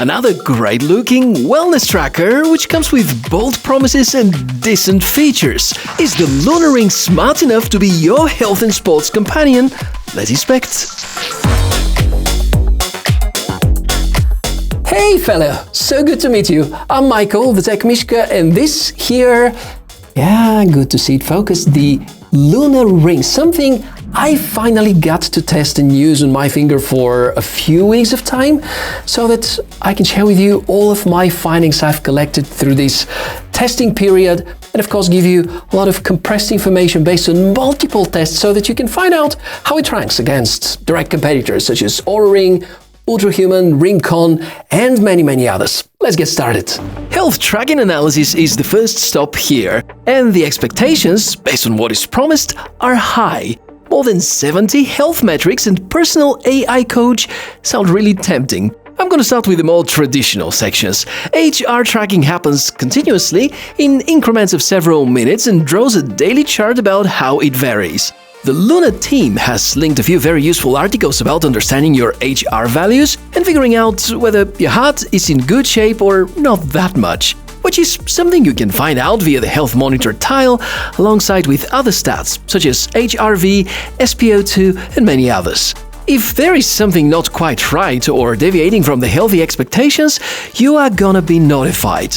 Another great-looking wellness tracker, which comes with bold promises and decent features. Is the Oura Ring smart enough to be your health and sports companion? Let's inspect. Hey fellow, so good to meet you. I'm Michael, the Tech Mishka, and this here, good to see it focused, the Oura Ring, something I finally got to test and use on my finger for a few weeks of time, so that I can share with you all of my findings I've collected through this testing period, and of course give you a lot of compressed information based on multiple tests so that you can find out how it ranks against direct competitors such as Oura Ring, Ultrahuman, Ringcon, and many others. Let's get started. Health tracking analysis is the first stop here, and the expectations, based on what is promised, are high. More than 70 health metrics and personal AI coach sound really tempting. I'm going to start with the more traditional sections. HR tracking happens continuously in increments of several minutes and draws a daily chart about how it varies. The Luna team has linked a few very useful articles about understanding your HR values and figuring out whether your heart is in good shape or not that much, which is something you can find out via the Health Monitor tile alongside with other stats such as HRV, SpO2 and many others. If there is something not quite right or deviating from the healthy expectations, you are gonna be notified.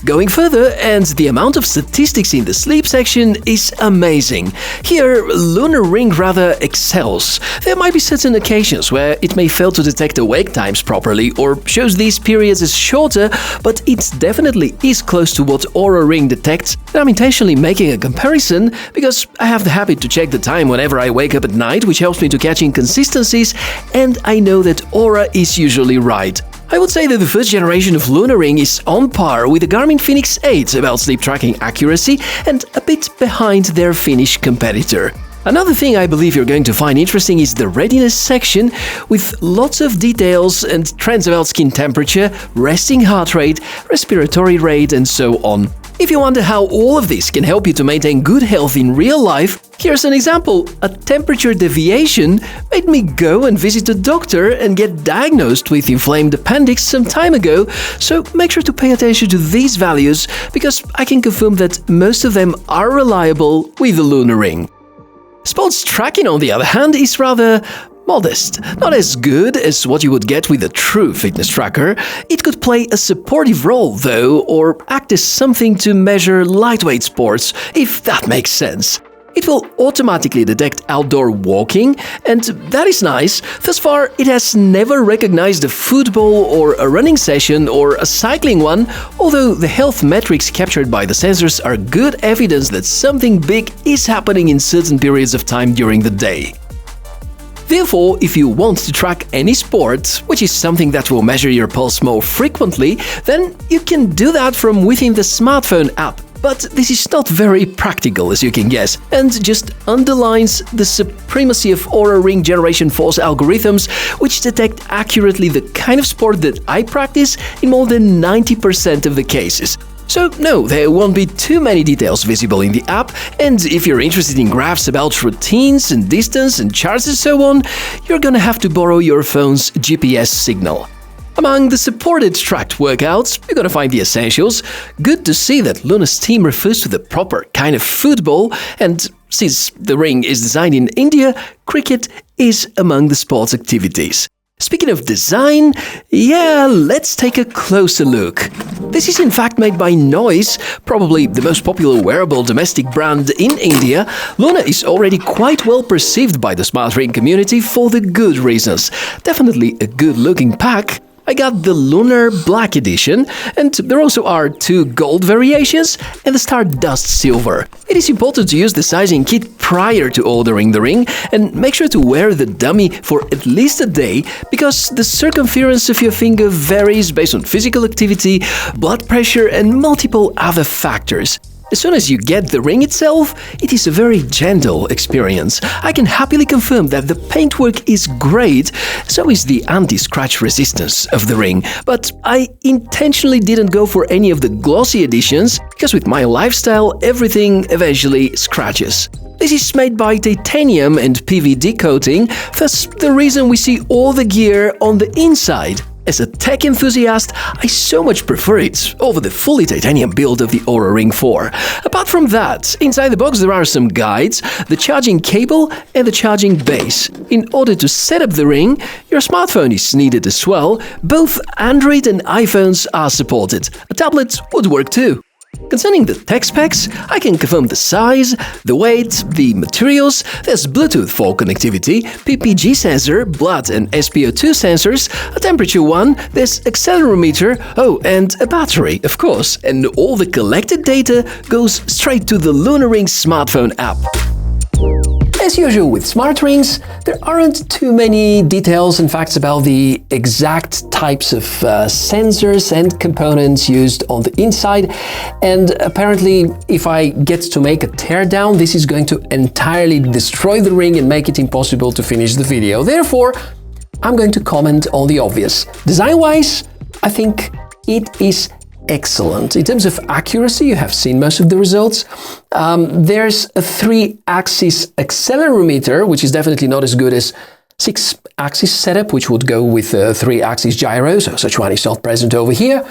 Going further, and the amount of statistics in the sleep section is amazing. Here, Oura Ring rather excels. There might be certain occasions where it may fail to detect awake times properly or shows these periods as shorter, but it definitely is close to what Oura Ring detects. And I'm intentionally making a comparison because I have the habit to check the time whenever I wake up at night, which helps me to catch inconsistencies, and I know that Oura is usually right. I would say that the first generation of Oura Ring is on par with the Garmin Fenix 8 about sleep tracking accuracy and a bit behind their Finnish competitor. Another thing I believe you're going to find interesting is the readiness section, with lots of details and trends about skin temperature, resting heart rate, respiratory rate, and so on. If you wonder how all of this can help you to maintain good health in real life, here's an example. A temperature deviation made me go and visit a doctor and get diagnosed with inflamed appendix some time ago, so make sure to pay attention to these values because I can confirm that most of them are reliable with the Oura Ring. Sports tracking, on the other hand, is rather modest. Not as good as what you would get with a true fitness tracker. It could play a supportive role, though, or act as something to measure lightweight sports, if that makes sense. It will automatically detect outdoor walking, and that is nice. Thus far, it has never recognized a football or a running session or a cycling one, although the health metrics captured by the sensors are good evidence that something big is happening in certain periods of time during the day. Therefore, if you want to track any sport, which is something that will measure your pulse more frequently, then you can do that from within the smartphone app. But this is not very practical, as you can guess, and just underlines the supremacy of Oura Ring Generation 4's algorithms, which detect accurately the kind of sport that I practice in more than 90% of the cases. So no, there won't be too many details visible in the app, and if you're interested in graphs about routines and distance and charts and so on, you're gonna have to borrow your phone's GPS signal. Among the supported tracked workouts, you're gonna find the essentials. Good to see that Luna's team refers to the proper kind of football, and since the ring is designed in India, cricket is among the sports activities. Speaking of design, let's take a closer look. This is in fact made by Noise, probably the most popular wearable domestic brand in India. Luna is already quite well perceived by the smart ring community for the good reasons. Definitely a good-looking pack. I got the Lunar Black Edition, and there also are 2 gold variations and the Stardust Silver. It is important to use the sizing kit prior to ordering the ring, and make sure to wear the dummy for at least a day, because the circumference of your finger varies based on physical activity, blood pressure, and multiple other factors. As soon as you get the ring itself, it is a very gentle experience. I can happily confirm that the paintwork is great, so is the anti-scratch resistance of the ring. But I intentionally didn't go for any of the glossy editions, because with my lifestyle, everything eventually scratches. This is made by titanium and PVD coating, thus the reason we see all the gear on the inside. As a tech enthusiast, I so much prefer it over the fully titanium build of the Oura Ring 4. Apart from that, inside the box there are some guides, the charging cable and the charging base. In order to set up the ring, your smartphone is needed as well. Both Android and iPhones are supported. A tablet would work too. Concerning the tech specs, I can confirm the size, the weight, the materials. There's Bluetooth for connectivity, PPG sensor, blood and SpO2 sensors, a temperature one, there's accelerometer, oh, and a battery, of course. And all the collected data goes straight to the Oura Ring smartphone app. As usual with smart rings, there aren't too many details and facts about the exact types of sensors and components used on the inside, and apparently if I get to make a teardown, this is going to entirely destroy the ring and make it impossible to finish the video. Therefore, I'm going to comment on the obvious. Design-wise, I think it is excellent. In terms of accuracy, you have seen most of the results. There's a 3-axis accelerometer, which is definitely not as good as 6-axis setup, which would go with a 3-axis gyro, so such one is not present over here.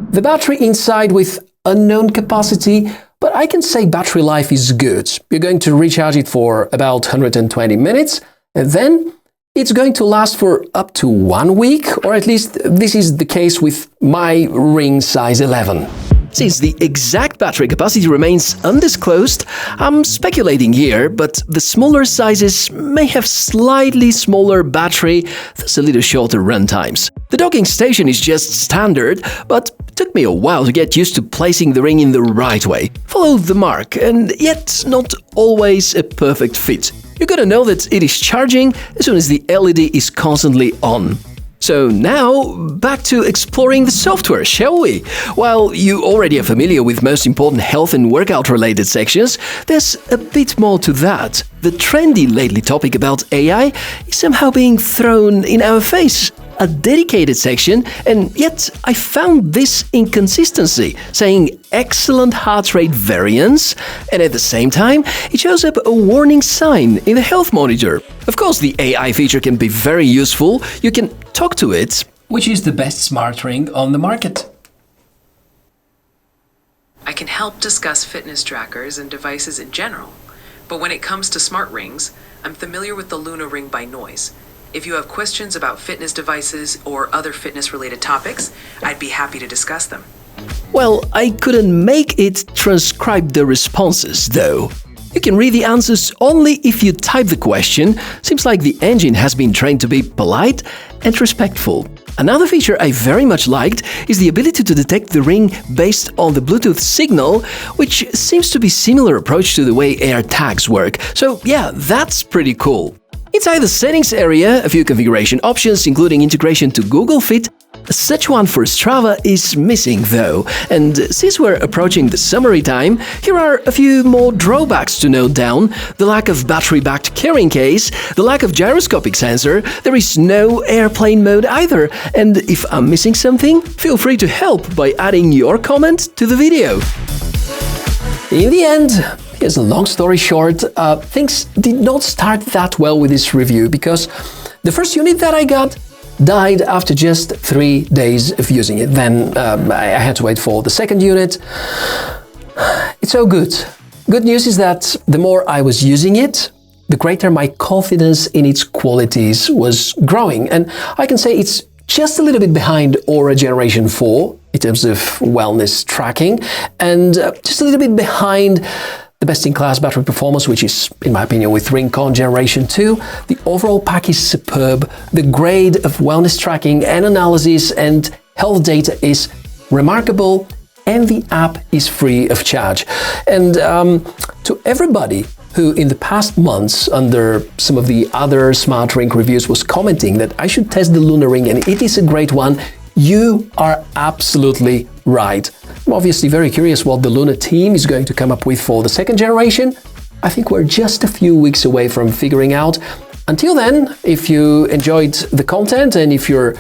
The battery inside with unknown capacity, but I can say battery life is good. You're going to recharge it for about 120 minutes, and then it's going to last for up to 1 week, or at least this is the case with my ring size 11. Since the exact battery capacity remains undisclosed, I'm speculating here, but the smaller sizes may have slightly smaller battery, thus a little shorter run times. The docking station is just standard, but it took me a while to get used to placing the ring in the right way. Follow the mark, and yet not always a perfect fit. You gotta know that it is charging as soon as the LED is constantly on. So now, back to exploring the software, shall we? While you already are familiar with most important health and workout-related sections, there's a bit more to that. The trendy lately topic about AI is somehow being thrown in our face. A dedicated section, and yet I found this inconsistency, saying excellent heart rate variance, and at the same time, it shows up a warning sign in the health monitor. Of course, the AI feature can be very useful. You can talk to it. Which is the best smart ring on the market? I can help discuss fitness trackers and devices in general, but when it comes to smart rings, I'm familiar with the Oura Ring by noise. If you have questions about fitness devices or other fitness-related topics, I'd be happy to discuss them. Well, I couldn't make it transcribe the responses, though. You can read the answers only if you type the question. Seems like the engine has been trained to be polite and respectful. Another feature I very much liked is the ability to detect the ring based on the Bluetooth signal, which seems to be a similar approach to the way AirTags work. So yeah, that's pretty cool. Inside the settings area, a few configuration options, including integration to Google Fit. Such one for Strava is missing though, and since we're approaching the summary time, here are a few more drawbacks to note down: the lack of battery-backed carrying case, the lack of gyroscopic sensor, there is no airplane mode either, and if I'm missing something, feel free to help by adding your comment to the video. In the end, here's a long story short, things did not start that well with this review because the first unit that I got died after just 3 days of using it. Then I had to wait for the second unit. It's so good. Good news is that the more I was using it, the greater my confidence in its qualities was growing. And I can say it's just a little bit behind Oura Generation 4 in terms of wellness tracking, and just a little bit behind the best-in-class battery performance, which is, in my opinion, with Ring-Con Generation 2. The overall pack is superb, the grade of wellness tracking and analysis and health data is remarkable, and the app is free of charge. And to everybody who in the past months, under some of the other smart ring reviews, was commenting that I should test the Oura Ring and it is a great one, you are absolutely right. I'm obviously very curious what the Luna team is going to come up with for the second generation. I think we're just a few weeks away from figuring out. Until then, if you enjoyed the content and if you're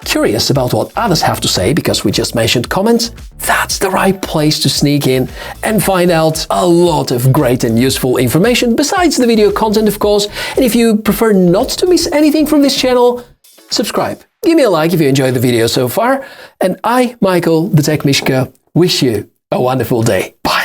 curious about what others have to say, because we just mentioned comments, that's the right place to sneak in and find out a lot of great and useful information, besides the video content, of course. And if you prefer not to miss anything from this channel, subscribe. Give me a like if you enjoyed the video so far. And I, Michael, the Tech Mishka, wish you a wonderful day. Bye.